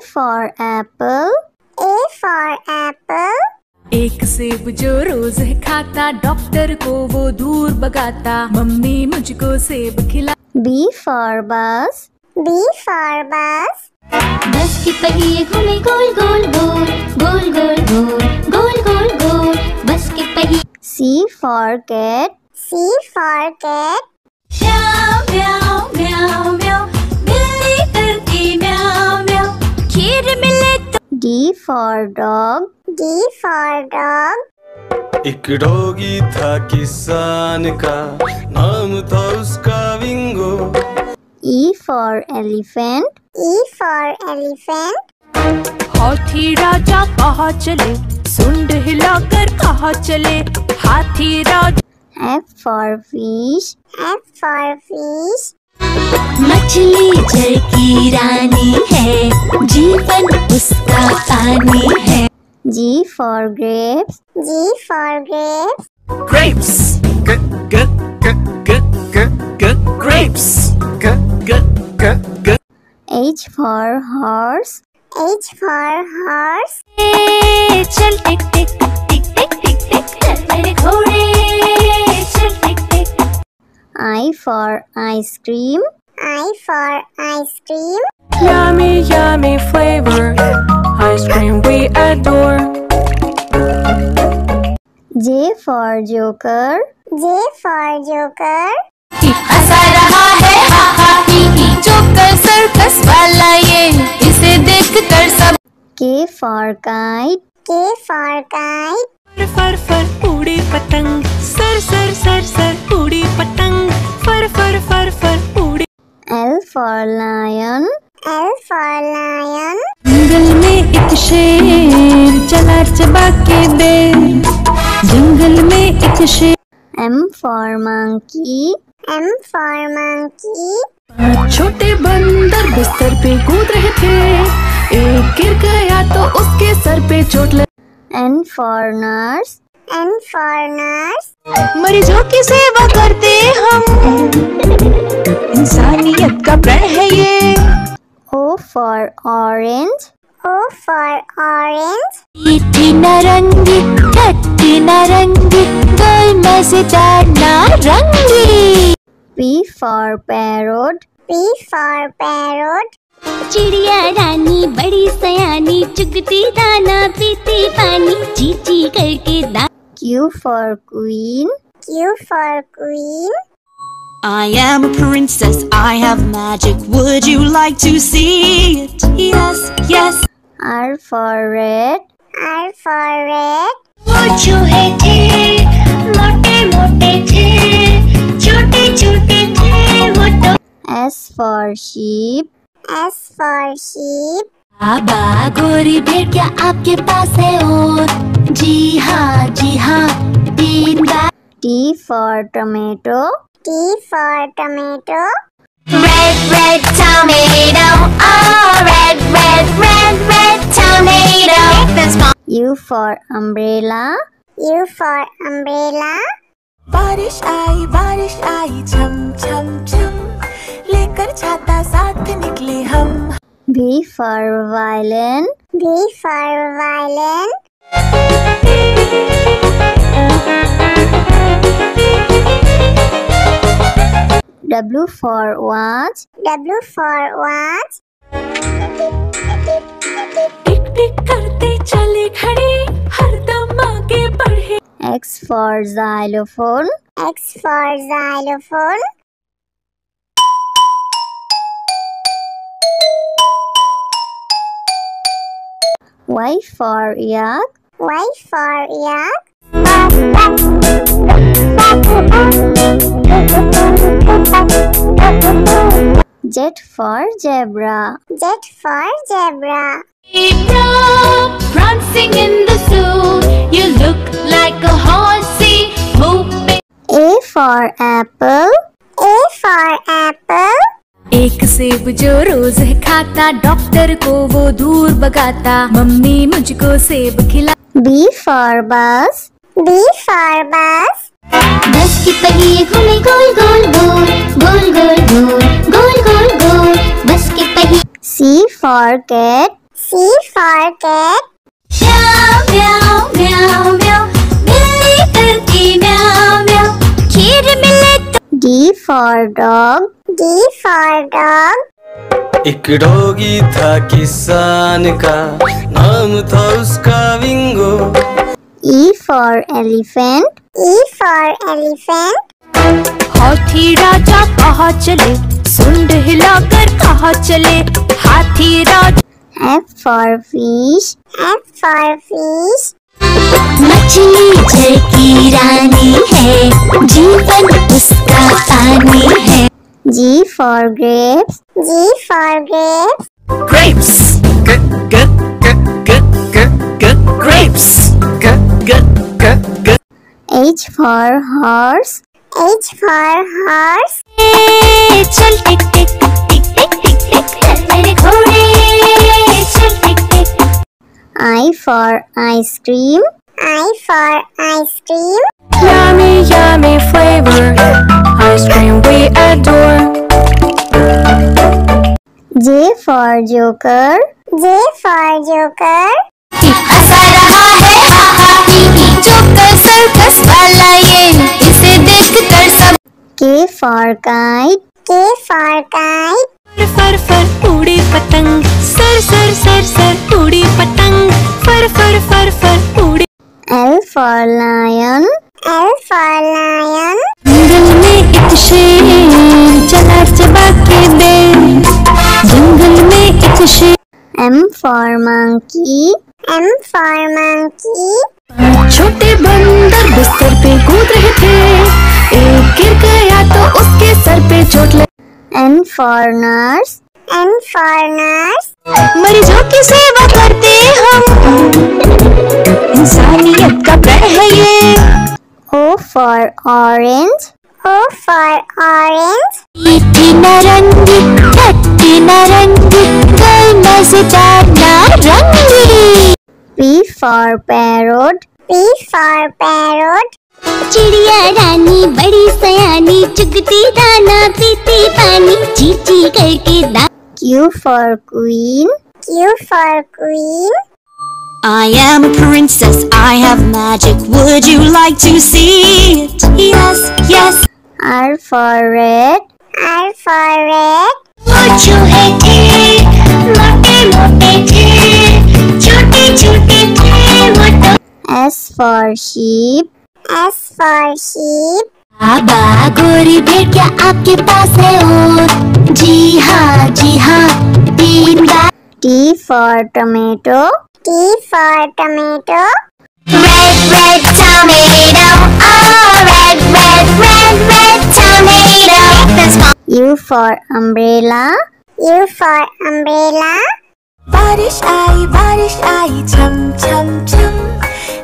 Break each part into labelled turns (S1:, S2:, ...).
S1: for apple. A for apple.
S2: एक सेब जो रोज है खाता, डॉक्टर को वो दूर भगाता, मम्मी मुझको सेब खिला।
S1: B for bus. B for bus.
S3: बस के पहिए घूमे गोल गोल गोल, गोल गोल गोल, गोल गोल गोल, बस के पहिए।
S1: C for cat. C for cat.
S3: म्याऊ म्याऊ म्याऊ म्याऊ, बिल्ली करती म्याऊ म्याऊ, खीर मिले तो।
S1: D for dog. D for dog.
S4: एक डॉगी था किसान का, नाम था उसका विंगो।
S1: E for elephant. E for elephant.
S2: हाथी राजा कहाँ चले, सुंड हिलाकर कहाँ चले, हाथी राजा।
S1: F for fish. F for fish.
S3: मछली जल की रानी है, जीवन उसका पानी है।
S1: G for grapes. G for grapes.
S4: Grapes. Grapes.
S1: H for horse. H for horse.
S3: चल टिक टिक टिक टिक टिक टिक, चल मेरे घोड़े, चल टिक टिक।
S1: I for ice cream. I for ice cream.
S2: Yummy, yummy flavor, ice cream we adore.
S1: J for joker. J for joker.
S3: हंसा रहा है हा हा ही ही, joker circus वाला ये, इसे देख कर सब।
S1: K for kite. K for kite.
S2: फर फर फर उड़ी पतंग, सर सर सर सर उड़ी पतंग, फर फर फर फर उड़ी।
S1: L for lion. L for lion.
S2: जंगल में एक शेर चला चबा के बेर, जंगल में एक शेर।
S1: M for monkey. M for monkey.
S2: छोटे बंदर बिस्तर पे कूद रहे थे, एक गिर गया तो उसके सर पे चोट लगी।
S1: N for nurse. N for nurse.
S2: मरीजों की सेवा करते हम, इंसानियत का प्रण है ये।
S1: O for orange. O for orange.
S3: मीठी नारंगी, खट्टी नारंगी, गोल मजेदार नारंगी।
S1: P for parrot. P for parrot.
S3: चिड़िया रानी बड़ी सयानी, चुगती दाना पीती पानी, ची ची करके दा।
S1: Q for queen. Q for queen.
S5: I am a princess, I have magic, would you like to see it? Yes, yes.
S1: R for red. R for red.
S3: वो चूहे थे, मोटे मोटे थे, छोटे छोटे थे वो तो।
S1: S for sheep. S for sheep.
S3: बाबा गोरी भेड़ क्या आपके पास है और? जी हाँ 3 बार।
S1: T for tomato. T for tomato.
S3: Red red tomato, oh red red red red tomato।
S1: U for umbrella. U for umbrella.
S5: बारिश आई छम छम छम, लेकर छाता साथ निकले हम।
S1: V for violin. V for violin. W for watch. W for watch.
S2: टिक टिक करते चले खड़े, हरदम आगे बढ़े।
S1: X for xylophone. X for xylophone. Y for yak. Y for yak. Z for zebra. Z for zebra.
S3: Prancing in the zoo, you look like a horsey, moving.
S1: A for apple. A for apple.
S2: एक सेब जो रोज है खाता, doctor को वो दूर भगाता, mummy मुझको सेब खिला।
S1: B for bus. B for bus.
S3: बस के पहिए घूमे गोल गोल गोल, गोल गोल गोल, गोल गोल गोल, बस के पहिए।
S1: C for cat. C for cat.
S3: म्याऊ म्याऊ म्याऊ म्याऊ, बिल्ली करती म्याऊ म्याऊ, खीर मिले तो।
S1: D for dog. D for dog.
S4: एक डॉगी था किसान का, नाम था उसका विंगो।
S1: E for elephant. E for elephant.
S3: हाथी राजा कहाँ चले, सुंड हिलाकर कहाँ चले, हाथी राजा।
S1: F for fish. F for fish.
S3: मछली जल की रानी है, जीवन उसका पानी है।
S1: G for grapes. G for grapes.
S2: Grapes. Grapes.
S1: H for horse. H for horse.
S3: चल टिक टिक टिक टिक टिक टिक, चल मेरे घोड़े, चल टिक टिक।
S1: I for ice cream. I for ice cream.
S2: Yummy, yummy flavor. Ice cream we adore.
S1: J for joker. J for joker.
S3: हंसा रहा है हा हा ही ही, joker circus वाला ये, इसे देख कर सब।
S1: K for kite. K for kite.
S2: फर फर उड़ी पतंग, सर सर सर सर उड़ी पतंग, फर फर फर फर उड़ी।
S1: L for lion. L for lion.
S3: जंगल में एक शेर चला चबा के बेर, जंगल में एक शेर।
S1: M for monkey. M for monkey.
S2: छोटे बंदर बिस्तर पे कूद रहे थे, एक गिर गया तो उसके सर पे चोट लगी।
S1: N for nurse. N for nurse.
S3: मरीजों की सेवा करते हम, इंसानियत का प्रण है ये।
S1: O for orange. O for orange.
S3: मीठी नारंगी, खट्टी नारंगी, कोई मजेदार नारंगी।
S1: P for parrot. P for parrot.
S3: चिड़िया रानी बड़ी सयानी, चुगती दाना पीती पानी, चींची करके दा।
S1: Q for queen. Q for queen.
S5: I am a princess, I have magic. Would you like to see it? Yes, yes.
S1: R for red. R for red.
S3: वो चूहे थे, मोटे मोटे थे, छोटे छोटे थे वो तो।
S1: S for sheep. S for sheep.
S3: बाबा गोरी भेड़ क्या आपके पास है और? जी हाँ 3 बार।
S1: T for tomato. T for tomato.
S3: Red red tomato, oh red red red red tomato. That's my
S1: U for umbrella. U for umbrella.
S2: बारिश आई छम छम छम,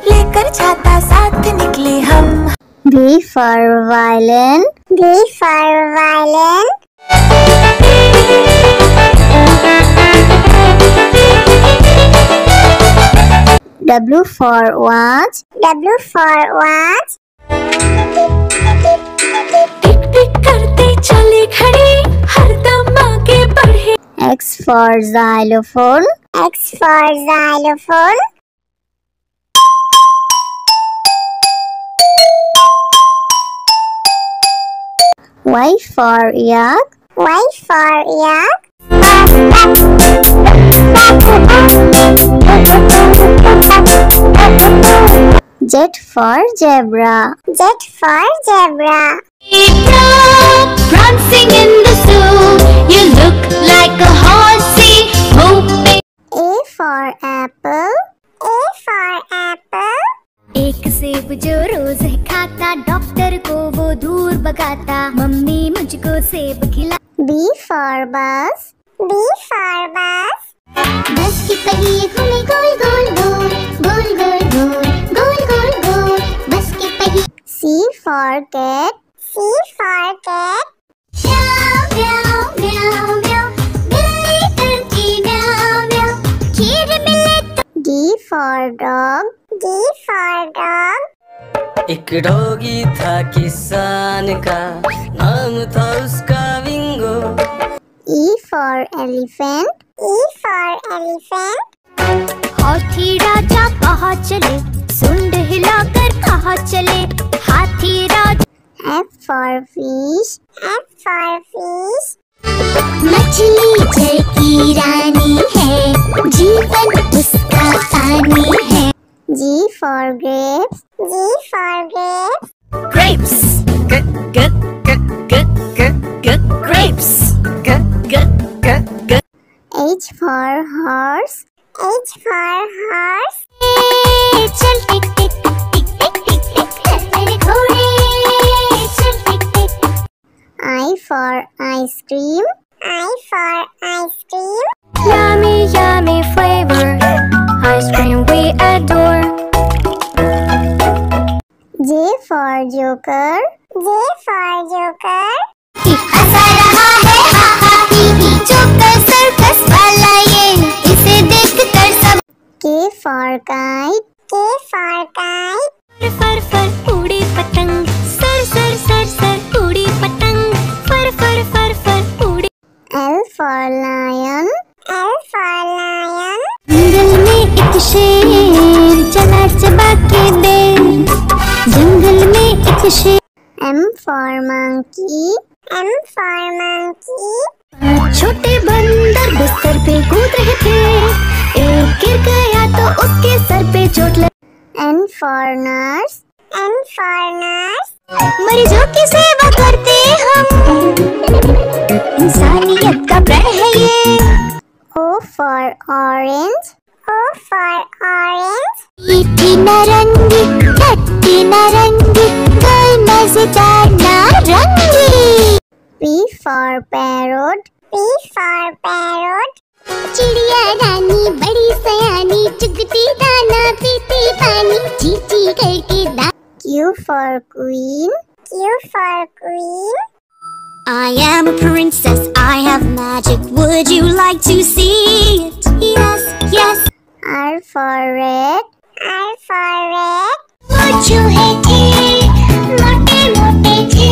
S2: लेकर छाता साथ निकले हम।
S1: V for violin. V for violin. W for watch. W for watch.
S2: टिक टिक करते चले खड़े, हरदम आगे बढ़े।
S1: X for xylophone. X for xylophone. Y for yak. Y for yak. Z for zebra. Z for zebra.
S3: prancing in the zoo, you look like a horsey, hoping.
S1: A for apple. A for apple.
S3: एक सेब जो रोज खाता, doctor को वो दूर भगाता, mummy मुझको सेब खिला।
S1: B for bus. B for bus.
S3: बस की पहिए घूमे गोल गोल गोल, गोल गोल गोल, गोल गोल गोल, बस की पहिए।
S1: C for cat. C for cat.
S3: म्याऊ म्याऊ म्याऊ म्याऊ, बिल्ली करती म्याऊ म्याऊ, खीर मिले तो।
S1: D for dog. D for dog.
S4: एक डॉगी था किसान का, नाम था उसका विंगो।
S1: E for elephant. E for elephant.
S3: हाथी राजा कहाँ चले, सुंड हिलाकर कहाँ चले, हाथी राजा।
S1: F for fish. F for fish.
S3: मछली जल की रानी है, जीवन उसका पानी है।
S1: G for grapes. G for grapes.
S5: Grapes. Grapes.
S1: H for horse. H for horse.
S3: चल टिक टिक टिक टिक टिक टिक चल मेरे घोड़े, चल टिक टिक।
S1: I for ice cream. I for ice cream.
S3: Yummy yummy flavor, ice cream we adore.
S1: J for joker. J for joker.
S3: हंसा रहा है हा हा ही ही, joker circus वाला ये, इसे देखकर सब।
S1: K for kite. K for kite.
S3: फर फर उड़ी पतंग, सर सर सर सर उड़ी पतंग, फर फर फर फर उड़ी।
S1: L for lion. L for lion.
S3: जंगल में एक शेर चला चबा के दे, जंगल में एक शेर।
S1: M for monkey. M for monkey.
S3: छोटे बंदर बिस्तर पे कूद रहे थे, एक गिर गया तो उसके सर पे चोट लगी।
S1: N for nurse. N for nurse.
S3: मरीजों की सेवा करते हम, इंसानियत का प्रण है ये।
S1: O for orange. O for orange.
S3: मीठी नारंगी, खट्टी नारंगी, कोई मजेदार नारंगी।
S1: P for parrot. P for parrot.
S3: चिड़िया रानी बड़ी सयानी, चुगती दाना पीती पानी, चींची करके दा।
S1: Q for queen. Q for queen.
S5: I am a princess, I have magic. Would you like to see it? Yes, yes.
S1: R for red. R for red.
S3: वो चूहे थे, मोटे मोटे थे,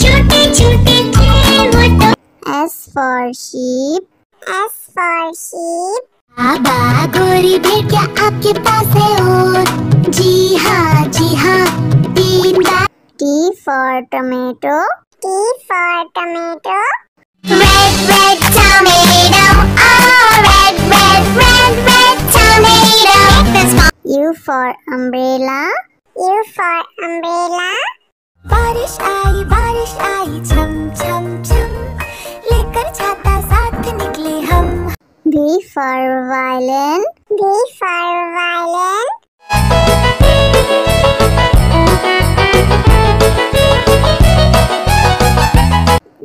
S3: छोटे छोटे थे वो तो।
S1: S for sheep. S for sheep.
S3: बाबा गोरी भेड़िया आपके पास है और, जी हाँ 3 बार।
S1: T for tomato. T for tomato.
S3: Red red tomato, oh red red red red tomato.
S1: U for umbrella. U for umbrella.
S3: बारिश आई छम छम छम, लेकर छाता साथ निकले हम।
S1: V for violin. V for violin.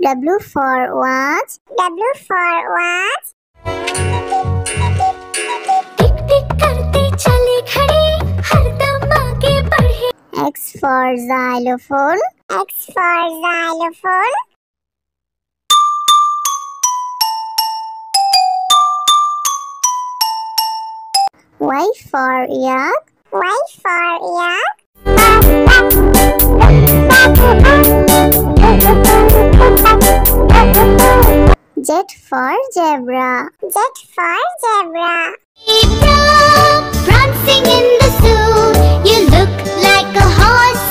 S1: W for watch. W for watch.
S3: टिक टिक करते चले खड़े, हरदम आगे बढ़े।
S1: X for xylophone. X for xylophone. Y for yak. Y for yak. Z for zebra. Z for zebra.
S3: Prancing in the zoo, you look like a horse